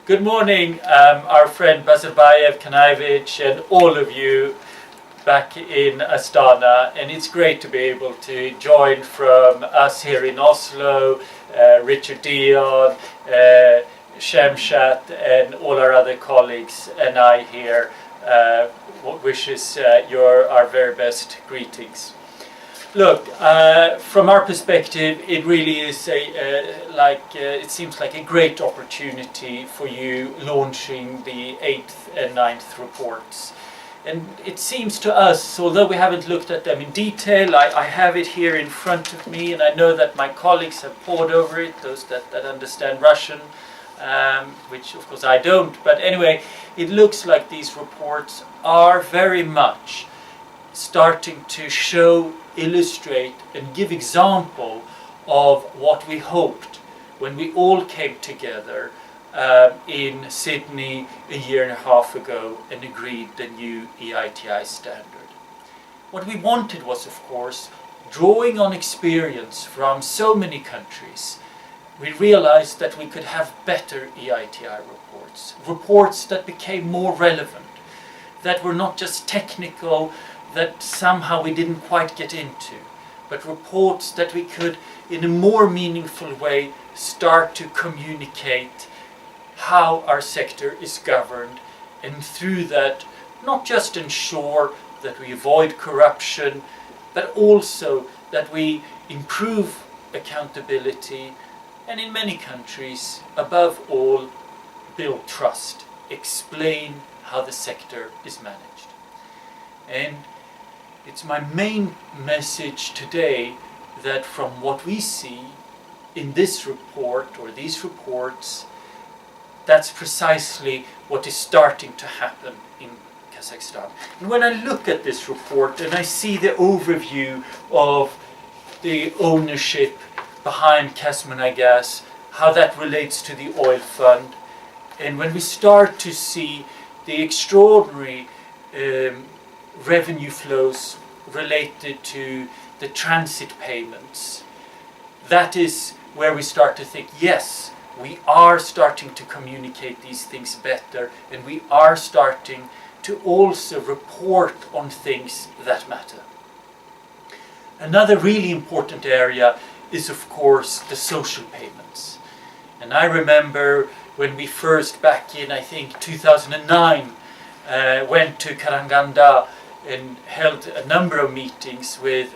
Good morning, our friend Bazarbayev, Kanaevich, and all of you back in Astana. And it's great to be able to join from us here in Oslo, Richard Dion, Shemshat, and all our other colleagues, and I here wishes our very best greetings. Look, from our perspective, it really is it seems like a great opportunity for you launching the 8th and 9th reports. And it seems to us, although we haven't looked at them in detail, I have it here in front of me, and I know that my colleagues have pored over it, those that understand Russian, which of course I don't. But anyway, it looks like these reports are very much starting to show, illustrate and give example of what we hoped when we all came together in Sydney a year and a half ago and agreed the new EITI standard. What we wanted was, of course, drawing on experience from so many countries, we realized that we could have better EITI reports that became more relevant, that were not just technical, that somehow we didn't quite get into, but reports that we could, in a more meaningful way, start to communicate how our sector is governed, and through that, not just ensure that we avoid corruption, but also that we improve accountability, and in many countries, above all, build trust, explain how the sector is managed. And it's my main message today that from what we see in this report or these reports, that's precisely what is starting to happen in Kazakhstan. And when I look at this report and I see the overview of the ownership behind Kazmunaygas, how that relates to the oil fund, and when we start to see the extraordinary revenue flows related to the transit payments, that is where we start to think, yes, we are starting to communicate these things better, and we are starting to also report on things that matter. Another really important area is, of course, the social payments. And I remember when we first, back in, I think, 2009, went to Karaganda and held a number of meetings with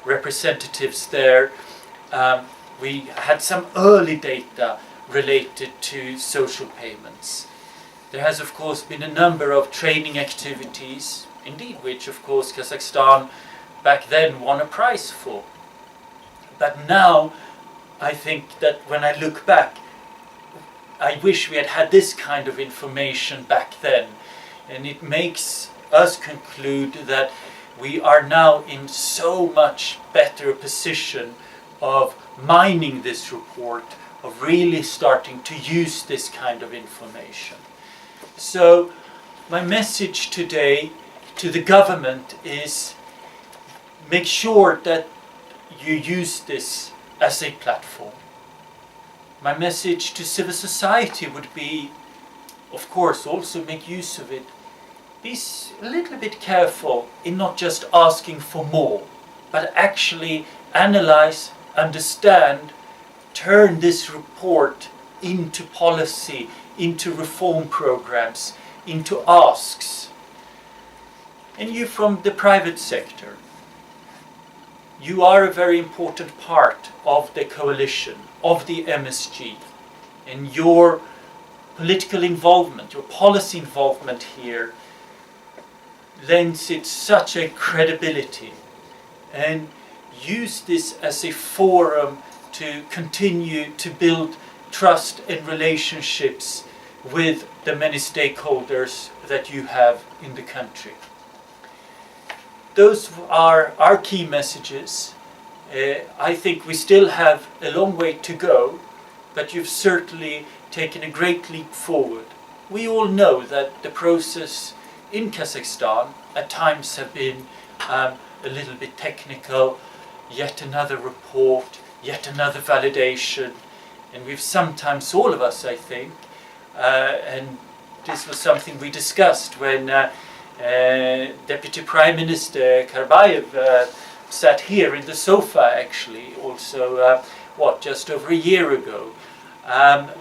representatives there. We had some early data related to social payments. There has, of course, been a number of training activities, indeed, which, of course, Kazakhstan back then won a prize for. But now, I think that when I look back, I wish we had had this kind of information back then. And it makes us conclude that we are now in so much better position of mining this report, of really starting to use this kind of information. So my message today to the government is make sure that you use this as a platform. My message to civil society would be, of course, also make use of it. Be a little bit careful in not just asking for more, but actually analyze, understand, turn this report into policy, into reform programs, into asks. And you from the private sector, you are a very important part of the coalition, of the MSG, and your political involvement, your policy involvement here lends it such a credibility, and use this as a forum to continue to build trust and relationships with the many stakeholders that you have in the country. Those are our key messages. I think we still have a long way to go, but you've certainly taken a great leap forward. We all know that the process in Kazakhstan at times have been a little bit technical, yet another report, yet another validation, and we've sometimes, all of us I think, and this was something we discussed when Deputy Prime Minister Karbayev sat here in the sofa actually also, just over a year ago.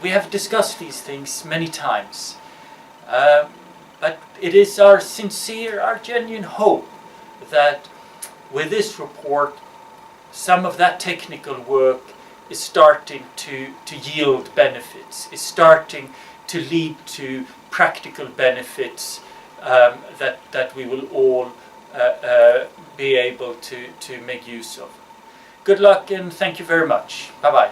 We have discussed these things many times, but it is our sincere, our genuine hope that with this report some of that technical work is starting to yield benefits, is starting to lead to practical benefits that we will all be able to make use of. Good luck and thank you very much. Bye-bye.